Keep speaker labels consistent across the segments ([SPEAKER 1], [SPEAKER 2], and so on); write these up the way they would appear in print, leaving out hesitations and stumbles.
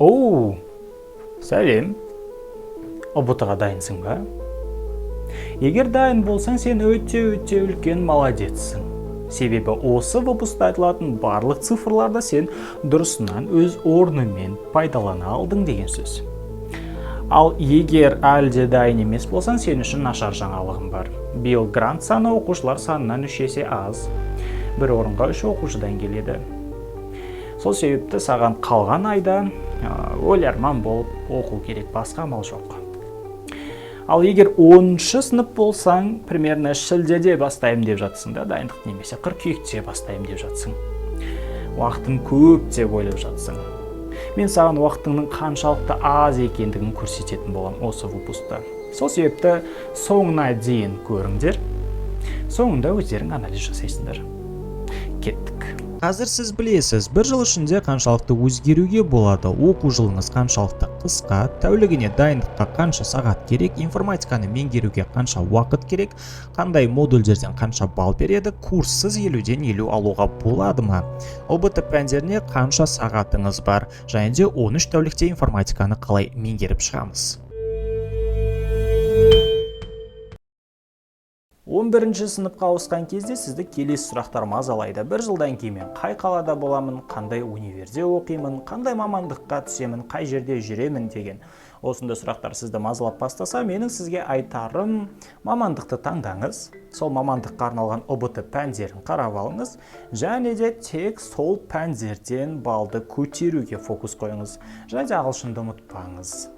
[SPEAKER 1] Оу, сәлем. ұбт-ға дайынсың ба? Егер дайын болсаң, сен өте үлкен молодецсің. Себебі осы выпуста айтылатын барлық цифрларды сен дұрысынан өз орнымен пайдалана алдың деген сөз. Ал егер әлі де дайын емес болсаң, сен үшін нашар жаңалығым бар. Биыл грант саны оқушылар санынан 3 есе аз. Бір орынға 3 оқушыдан келеді. Сол себепті саған қалған айда ойларман болып оқу керек, басқа амал жоқ. Ал егер 10-шы сынып болсаң, примерно шілдеде бастайым деп жатсың да, дайындық немесе қыркүйекте бастайым деп жатсың. Уақытың көп деп ойлап жатсың. Мен саған уақытыңның қаншалықты аз екендігін көрсететін болам осы выпуста. Сол себепті соңына дейін көріңдер. Соңында өздерің анализ жасайсыңдар. Кеттік.
[SPEAKER 2] Қазір сіз білесіз, бір жыл ішінде қаншалықты өзгеруге болады, оқу жылыңыз қаншалықты қысқа, тәулігіне дайындыққа қанша сағат керек, информатиканы меңгеруге қанша уақыт керек, қандай модульдерден қанша балл береді, курссыз 50-ден 50 алуға болады ма? ұбт пәндеріне қанша сағатыңыз бар, және де 13 тәулікте информатиканы қалай меңгеріп шығамыз?
[SPEAKER 1] 11-ші сыныпқа ауысқан кезде сізді келесі сұрақтар мазалайды. Бір жылдан кейін мен қай қалада боламын, қандай универде оқимын, қандай мамандыққа түсемін, қай жерде жүремін деген. Осында сұрақтар сізді мазалап бастаса, менің сізге айтарым, мамандықты таңдаңыз. Сол мамандыққа арналған ұбт пәндерін қарап алыңыз, және де тек сол пәндерден балды көтеруге фокус қойыңыз. Және де ағылшынды ұмытпаңыз.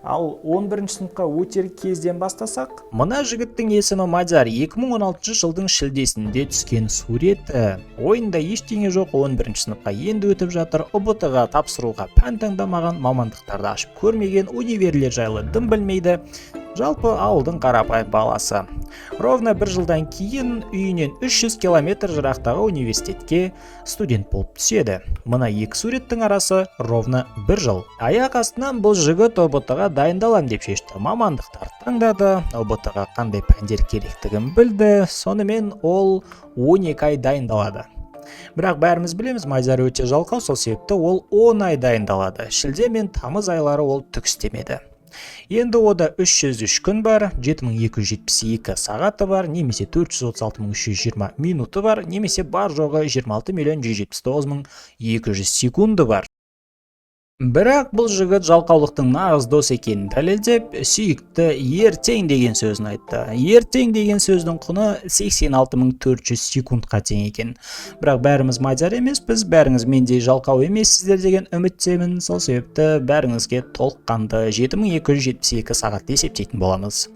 [SPEAKER 1] Ал 11-ші сыныпқа өтер кезден бастасақ,
[SPEAKER 2] мына жігіттің есімі Мадияр, 2016 жылдың шілдесінде түскен суреті. Ойында ештеңе жоқ, 11-ші сыныпқа енді өтіп жатыр, ұбт-ға тапсыруға пән таңдамаған, мамандықтарды ашып көрмеген, универлер жайлы дым білмейді. Жалпы ауылдың қарапайым баласы. Ровно бір жылдан кейін үйінен 300 километр жырақтағы университетке студент болып түседі. Мына екі суреттің арасы ровно бір жыл. Аяқ астынан бұл жігіт ұбт-ға дайындалам деп шешті. Мамандықтар таңдады, ұбт-ға қандай пәндер керектігін білді, сонымен ол 12 ай дайындалады. Бірақ бәріміз білеміз, Мадияр өте жалқау, сол себепті ол 10 ай дайындалады. Шілде мен тамыз айлары ол түк істемеді. Енді ода 303 күн бар, 7272 сағаты бар, немесе 436.320 минуты бар, немесе бар жоғы 26.179.200 секунды бар. Бірақ бұл жігіт жалқаулықтың нағыз дос екенін дәлелдеп, сүйікті ертең деген сөзін айтты. Ертең деген сөздің құны 86.400 секундқа тең екен. Бірақ бәріміз Мадияр емес, біз бәріңіз мендей жалқау емессіздер деген үміттемін. Сол себепті бәріңізге толыққанды 7272 сағатты есептейтін боламыз.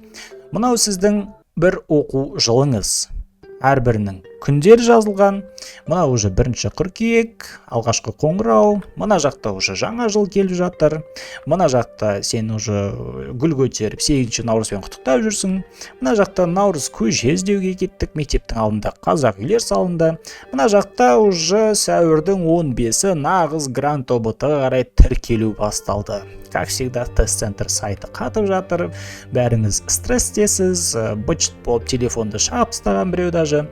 [SPEAKER 2] Мынау сіздің бір оқу жылыңыз. Әрбірінің күндері жазылған. Мына уже 1-ші қыркүйек, алғашқы қоңырау. Мына жақта уже жаңа жыл келіп жатыр. Мына жақта сен уже гүл көтеріп 8-ші наурызбен құттықтап жүрсің. Мына жақта наурыз көже іздеуге кеттік, мектептің алдында қазақ үйлер салынды. Мына жақта уже сәуірдің 15-і нағыз грант ұбт-ға қарай тіркелу басталды. Как всегда, тест-центр сайты қатып жатыр. Бәріңіз стресстесіз, быт болып телефонды шағып тастаған біреу даже.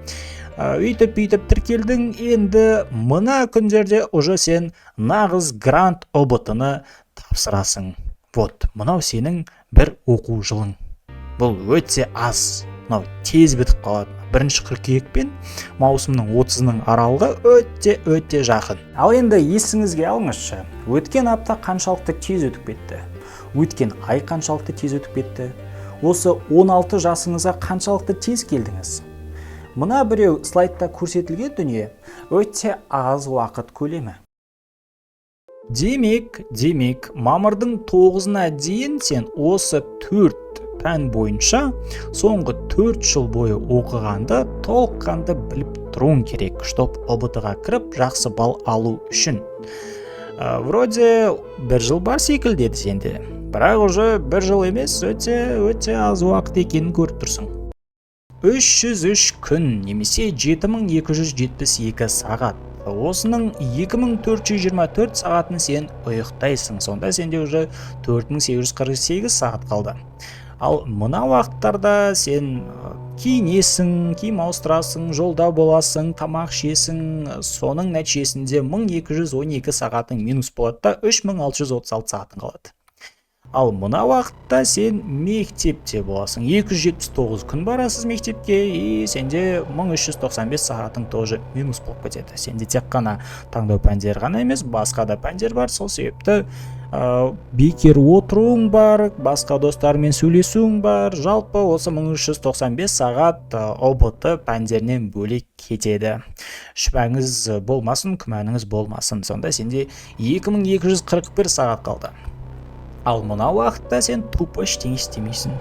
[SPEAKER 2] Үйтіп тіркелдің, енді мына күндерде уже сен нағыз грант ұбт-ны тапсырасың. Вот, мынау сенің бір оқу жылың. Бұл өте аз, мынау тез бітіп қалады. 1-ші қыркүйек пен маусымның 30-ның аралығы өте жақын.
[SPEAKER 1] Ал енді есіңізге алыңызшы, өткен апта қаншалықты тез өтіп кетті? Өткен ай қаншалықты тез өтіп кетті? Осы 16 жасыңызға қаншалықты тез келдіңіз? Мына біреу слайдта көрсетілген дүние өте аз уақыт көлемі.
[SPEAKER 2] Демек, мамырдың 9-на дейін сен осы 4 пән бойынша соңғы 4 жыл бойы оқығанды толыққанды біліп тұруың керек, чтоб ұбт-ға кіріп жақсы балл алу үшін. Вроде бір жыл бар секілдеді сенде, бірақ уже бір жыл емес, өте аз уақыт екенін көріп тұрсың. 303 күн немесе 7272 сағат. Осының 2424 сағатын сен ұйықтайсың, сонда сенде уже 4848 сағат қалды. Ал мына уақыттарда сен киінесің, киім ауыстырасың, жолда боласың, тамақ ішесің, соның нәтижесінде 1212 сағатың минус болады да 3636 сағатың қалады. Ал мына уақытта сен мектепте боласың. 279 күн барасыз мектепке, и сенде 1395 сағатың тоже минус болып кетеді. Сенде тек қана таңдау пәндері ғана емес, басқа да пәндер бар. Сол себепті бекер отыруың бар, басқа достармен сөйлесуің бар. Жалпы осы 1395 сағат ОБТ пәндерінен бөлек кетеді. Шүбәңіз болмасын, күмәніңіз болмасын. Сонда сенде 2241 сағат қалды. Ал мына уақытта сен тупо ештеңе істемейсің.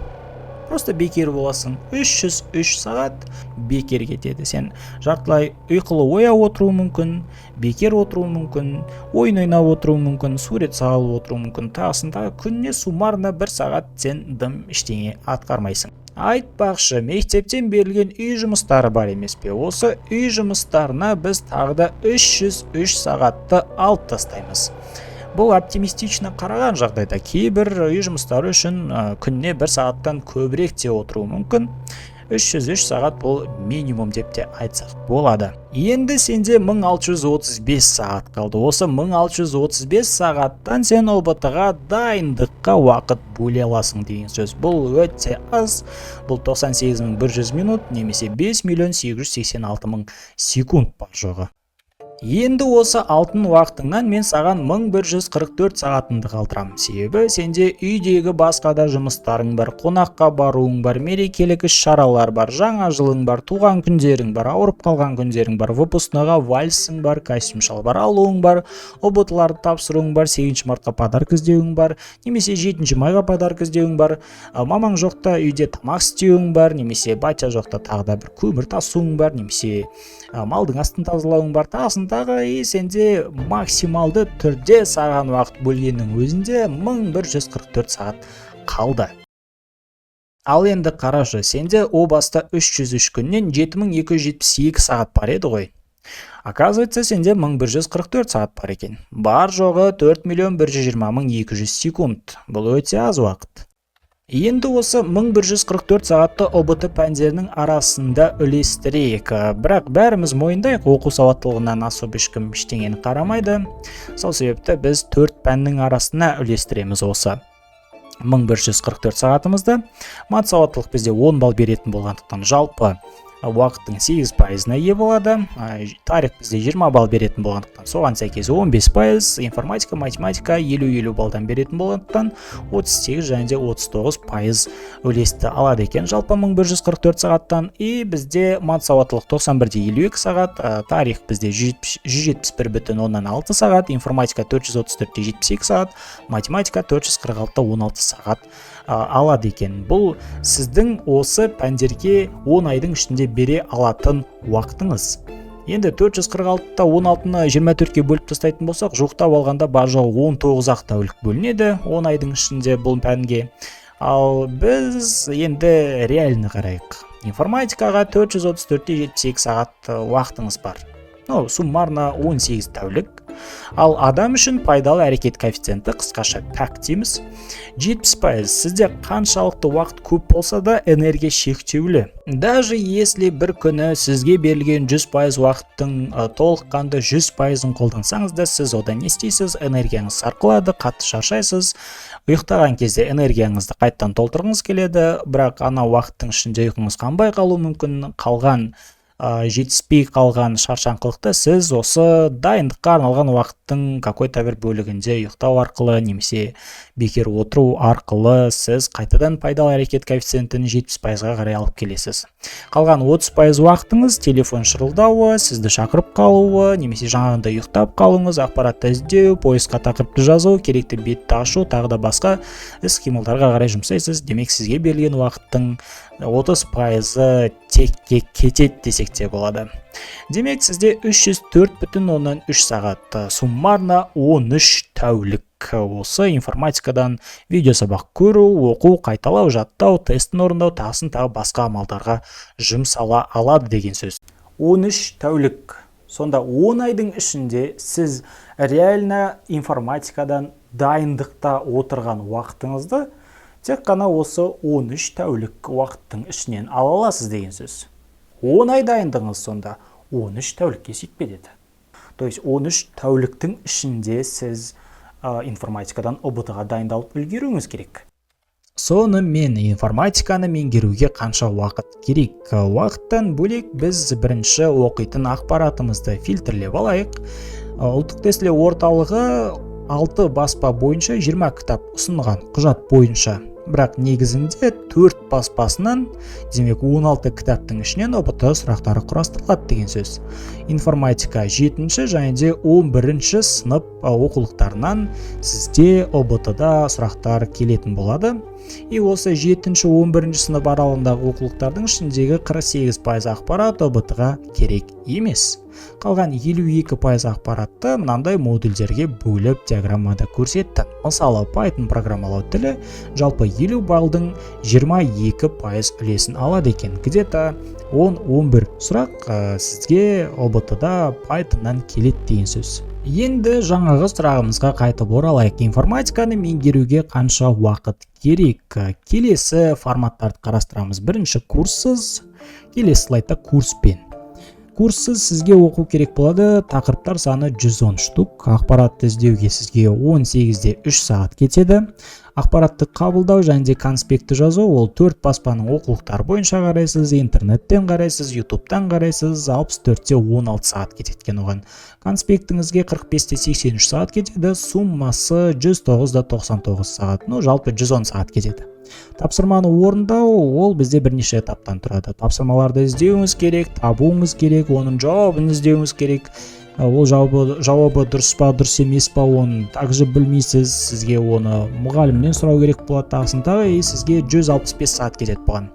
[SPEAKER 2] Просто бекер боласың. 303 сағат бекер кетеді. Сен жартылай ұйқылы ояу отыруы мүмкін, бекер отыруы мүмкін, ойын ойнап отыруы мүмкін, сурет салып отыруы мүмкін. Тағысында күніне суммарно 1 сағат сен дым ештеңе атқармайсың. Айтпақшы, мектептен берілген үй жұмыстары бар емес пе? Осы үй жұмыстарына біз тағы да 303 сағатты алып тастаймыз. Бұл оптимистично қараған жағдайда кейбір үй жұмыстары үшін күніне 1 сағаттан көбірек те отыруы мүмкін. 303 сағат бұл минимум деп те айтсақ болады. Енді сенде 1635 сағат қалды. Осы 1635 сағаттан сен ОБТ-ға дайындыққа уақыт бөле аласың деген сөз. Бұл өте аз. Бұл 98100 минут немесе 5.886.000 секунд бар жоғы. Енді осы алтын уақытыңнан мен саған 1144 сағатыңды қалдырамын. Себебі сенде үйдегі басқа да жұмыстарың бар, қонаққа баруың бар, мерекелік іс-шаралар бар, жаңа жылың бар, туған күндерің бар, ауырып қалған күндерің бар, выпускныйға вальсың бар, костюм шалбар алуың бар, ОБТ-ларды тапсыруың бар, 7 мартқа подарка іздеуің бар, немесе 7 майға подарка іздеуің бар, мамаң жоқта үйде тамақ істеуің бар, немесе батя жоқта тағы да бір көмір тасуың бар, немесе малдың астын тазалауың бар. Тағысындағы сенде максималды түрде саған уақыт бөлгеннің өзінде 1144 сағат қалды. Ал енді қарашы, сенде о баста 303 күннен 7272 сағат бар еді ғой. Оказывается, сенде 1144 сағат бар екен. Бар жоғы 4.120.200 секунд. Бұл өте аз уақыт. Енді осы 1144 сағатты ОБТ пәндерінің арасында үлестірейік. Бірақ бәріміз мойындайық, оқу сауаттылығынан особо ешкім ештеңені қарамайды. Сол себепті біз 4 пәннің арасына үлестіреміз осы 1144 сағатымызды. Мат сауаттылық бізде 10 балл беретін болғандықтан жалпы уақыттың 8%-на ие болады. Тарих бізде 20 балл беретін болғандықтан соған сәйкес 15%, информатика, математика 50-50 балдан беретін болғандықтан 38 және де 39% үлесті алады екен. Жалпы 1144 сағаттан. И бізде мат сауаттылық 91-52 сағат, тарих бізде 171,6 сағат, информатика 434,72 сағат, математика 446,16 сағат алады екен. Бұл сіздің осы пәндерге 10 айдың ішінде бере алатын уақытыңыз. Енді 446-та 16-ны 24-ке бөліп тастайтын болсақ, жуықтап алғанда бар жоғы 19 тәулік бөлінеді 10 айдың ішінде бұл пәнге. Ал біз енді реально қарайық. Информатикаға 434-72 сағат уақытыңыз бар. Суммарно 18 тәулік. Ал адам үшін пайдалы әрекет коэффициенті, қысқаша пәк дейміз, 70%. Сізде қаншалықты уақыт көп болса да энергия шектеулі. Даже если бір күні сізге берілген 100% уақыттың толыққанды 100%-ын қолдансаңыз да, сіз одан не істейсіз? Энергияңыз сарқылады, қатты шаршайсыз. Ұйықтаған кезде энергияңызды қайттан толтырғыңыз келеді, бірақ ана уақыттың ішінде ұйқыңыз қанбай қалуы мүмкін. Қалған жетіспей қалған шаршаңқылықты сіз осы дайындыққа арналған уақыттың какой-то бір бөлігінде ұйықтау арқылы немесе бекер отыру арқылы сіз қайтадан пайдалы әрекет коэффициентін 70%-ға қарай алып келесіз. Қалған 30% уақытыңыз телефон шырылдауы, сізді шақырып қалуы, немесе жаңағында ұйықтап қалуыңыз, ақпаратты іздеу, поисқа тақырыпты жазу, керекті бетті ашу, тағы да басқа іс-қимылдарға қарай жұмсайсыз. Демек сізге берілген уақыттың 30%-ы текке кетеді десек те болады. Демек сізде 304,3 сағат, суммарно 13 тәулік осы информатикадан видео сабақ көру, оқу, қайталау, жаттау, тестін орындау, тағысын тағы басқа амалдарға жұмсала алады деген сөз. 13 тәулік. Сонда 10 айдың ішінде сіз реально информатикадан дайындықта отырған уақытыңызды
[SPEAKER 1] тек қана осы 13 тәулік уақыттың ішінен ала аласыз деген сөз. 10 ай дайындығыңыз сонда 13 тәулікке жетпеді. То есть 13 тәуліктің ішінде сіз информатикадан ұбт-ға дайындалып үлгеруіңіз керек.
[SPEAKER 2] Сонымен информатиканы меңгеруге қанша уақыт керек? Уақыттан бөлек біз бірінші оқитын ақпаратымызды фильтрлеп алайық. Ұлттық тестілеу орталығы 6 баспа бойынша 20 кітап ұсынған құжат бойынша. Бірақ негізінде 4 баспасынан, демек 16 кітаптың ішінен ұбт сұрақтары құрастырылады деген сөз. Информатика 7-ші және де 11-ші сынып оқулықтарынан сізде ұбт-да сұрақтар келетін болады. И осы 7-ші 11-ші сынып аралығындағы оқулықтардың ішіндегі 48% ақпарат ұбт-ға керек емес. Қалған 52% ақпаратты мынандай модульдерге бөліп диаграммада көрсетті. Мысалы, Python программалау тілі жалпы 50 баллдың 22% үлесін алады екен. Где-то 10-11 сұрақ сізге ұбт-да Pythonнан келеді деген сөз. Енді жаңағы сұрағымызға қайтып оралайық. Информатиканы меңгеруге қанша уақыт керек? Келесі форматтарды қарастырамыз. Бірінші курссыз, келесі слайдта курспен. Курссыз сізге оқу керек болады. Тақырыптар саны 110 штук. Ақпаратты іздеуге сізге 18-де 3 сағат кетеді. Ақпаратты қабылдау және де конспектті жазу, ол 4 баспаның оқулықтары бойынша қарайсыз, интернеттен қарайсыз, ютубтан қарайсыз, 64-те 16 сағат кететкен оған. Конспектіңізге 45-те 83 сағат кетеді, суммасы 109-да 99 сағат, жалпы 110 сағат кетеді. Тапсырманы орындау, ол бізде бірнеше этаптан тұрады. Тапсырмаларды іздеуіңіз керек, табуыңыз керек, оның жауабын іздеуіңіз керек. Ол жауабы дұрыс па, дұрыс емес па, оны также білмейсіз, сізге оны мұғалімнен сұрау керек болады тағысындағы, сізге 165 сағат кетеді бұған.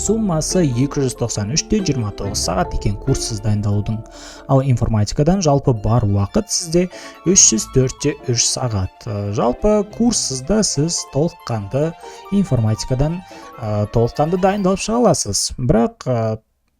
[SPEAKER 2] Суммасы 293-те 29 сағат екен курссыз дайындалудың. Ал информатикадан жалпы бар уақыт сізде 304-те 3 сағат. Жалпы курссызда сіз толыққанды информатикадан толыққанды дайындалып шыға аласыз. Бірақ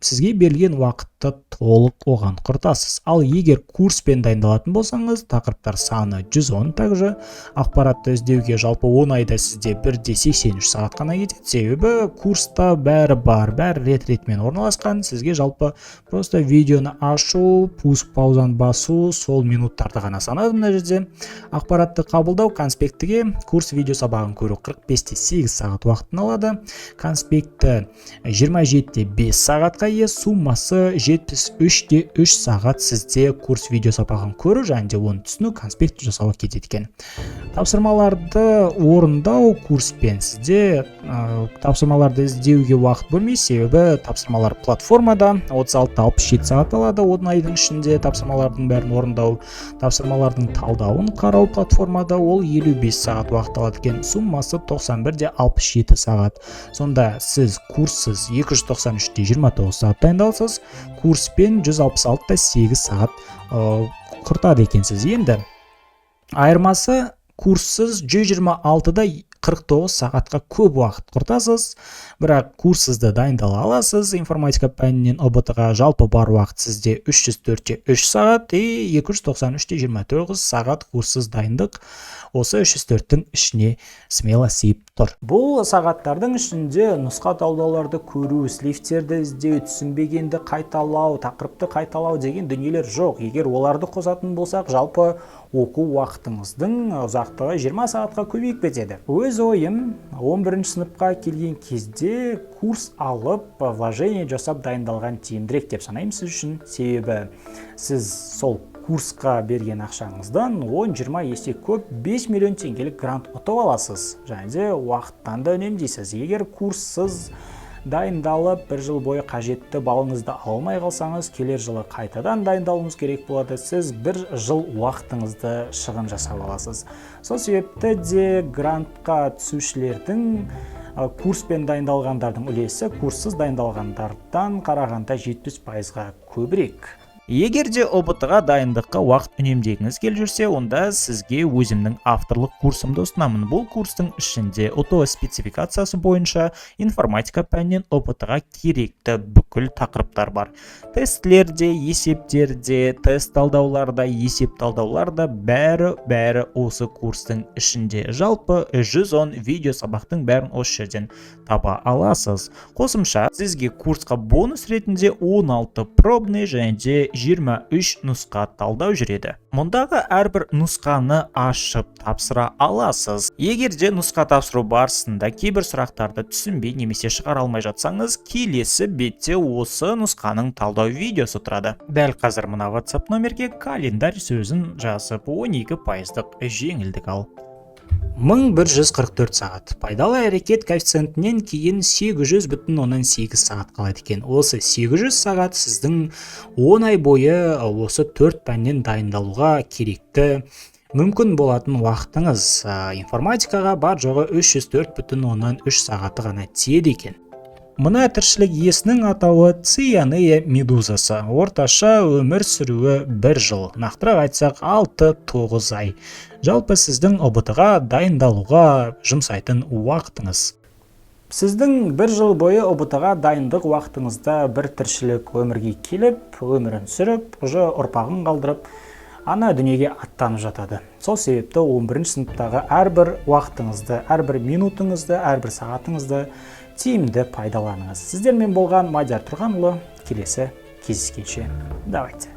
[SPEAKER 2] сізге берілген уақытты толық оған құртасыз. Ал егер курспен дайындалатын болсаңыз, тақырыптар саны 110, также ақпаратты іздеуге жалпы 10 айда сізде 1-де 83 сағат қана кетеді. Себебі курста бәрі бар, бәрі рет-ретмен орналасқан. Сізге жалпы просто видеоны ашу, пуск паузаны басу, сол минуттарды ғана санады мына жерде. Ақпаратты қабылдау конспектіге курс видео сабағын көру 45-те 8 сағат уақытын алады. Конспекті 27-те 5 сағатқа суммасы 73-те 3 сағат сізде курс видео сабағын көру және де оны түсіну, конспект жасауға кетеді екен. Тапсырмаларды орындау курспен сізде тапсырмаларды іздеуге уақыт бөлмей, себебі тапсырмалар платформада 36-67 сағат алады. 10 айдың ішінде тапсырмалардың бәрін орындау, тапсырмалардың талдауын қарау платформада ол 55 сағат уақыт алады екен. Суммасы 91-де 67 сағат. Сонда сіз курссыз 293-те 29 сағат дайындалсыз, курспен 166-та 8 сағат құртады екенсіз. Енді айырмасы курссыз 126-да 49 сағатқа көп уақыт құртасыз, бірақ курссызды дайындала аласыз. Информатика пәнінен ұбт-ға жалпы бар уақыт сізде 304-те 3 сағат, 293-те 29 сағат курссыз дайындық. Осы 304-тің ішіне смело сыйып тұр.
[SPEAKER 1] Бұл сағаттардың ішінде нұсқа талдауларды көру, слифтерді іздеу, түсінбегенді қайталау, тақырыпты қайталау деген дүниелер жоқ. Егер оларды қосатын болсақ, жалпы оқу уақытыңыздың ұзақтығы 20 сағатқа көбейіп кетеді. Өз ойым, 11-ші сыныпқа келген кезде курс алып, вложение жасап дайындалған тиімдірек деп санаймын сіз үшін. Себебі сіз сол курсқа берген ақшаңыздан 10-20 есе көп 5 миллион теңгелік грант ұтып аласыз. Және де уақыттан да үнемдейсіз. Егер курссыз дайындалып, бір жыл бойы қажетті балыңызды алмай қалсаңыз, келер жылы қайтадан дайындалуыңыз керек болады. Сіз бір жыл уақытыңызды шығын жасап аласыз. Сол себепті де грантқа түсушілердің курспен дайындалғандардың үлесі курссыз дайындалғандардан қарағанда 70%-ға көбірек.
[SPEAKER 2] Егер де ОБТ-ға дайындыққа уақыт үнемдегіңіз келіп жүрсе, онда сізге өзімнің авторлық курсымды ұсынамын. Бұл курстың ішінде ОТО спецификациясы бойынша информатика пәнінен ОБТ-ға керекті бүкіл тақырыптар бар. Тестлерде, есептерде, тест талдауларда, есеп талдауларда бәрі осы курстың ішінде. Жалпы 110 видео сабақтың бәрін осы жерден таба аласыз. Қосымша, сізге курсқа бонус ретінде 16 пробный және де 23 нұсқа талдау жүреді. Мұндағы әрбір нұсқаны ашып тапсыра аласыз. Егер де нұсқа тапсыру барысында кейбір сұрақтарды түсінбей немесе шығара алмай жатсаңыз, келесі бетте осы нұсқаның талдау видеосы тұрады. Дәл қазір мына WhatsApp номерге календарь сөзін жазып 12% жеңілдік ал. 1144 сағат. Пайдалы әрекет коэффициентінен кейін 800,8 сағат қалады екен. Осы 800 сағат сіздің 10 ай бойы осы 4 пәннен дайындалуға керекті мүмкін болатын уақытыңыз. Информатикаға бар жоғы 304,3 сағаты ғана тиеді екен. Мына тіршілік иесінің атауы цианея медузасы. Орташа өмір сүруі 1 жыл. Нақтырақ айтсақ 6-9 ай. Жалпы сіздің ОБТ-ға дайындалуға жұмсайтын уақытыңыз.
[SPEAKER 1] Сіздің 1 жыл бойы ОБТ-ға дайындық уақытыңызда бір тіршілік өмірге келіп, өмірін сүріп, уже ұрпағын қалдырып, ана дүниеге аттанып жатады. Сол себепті 11 сыныптағы әрбір уақытыңызды, әрбір минутыңызды, әрбір сағатыңызды тиімді пайдаланыңыз. Сіздермен болған Мадияр Тұрғанұлы, келесі кездескенше. Давайте.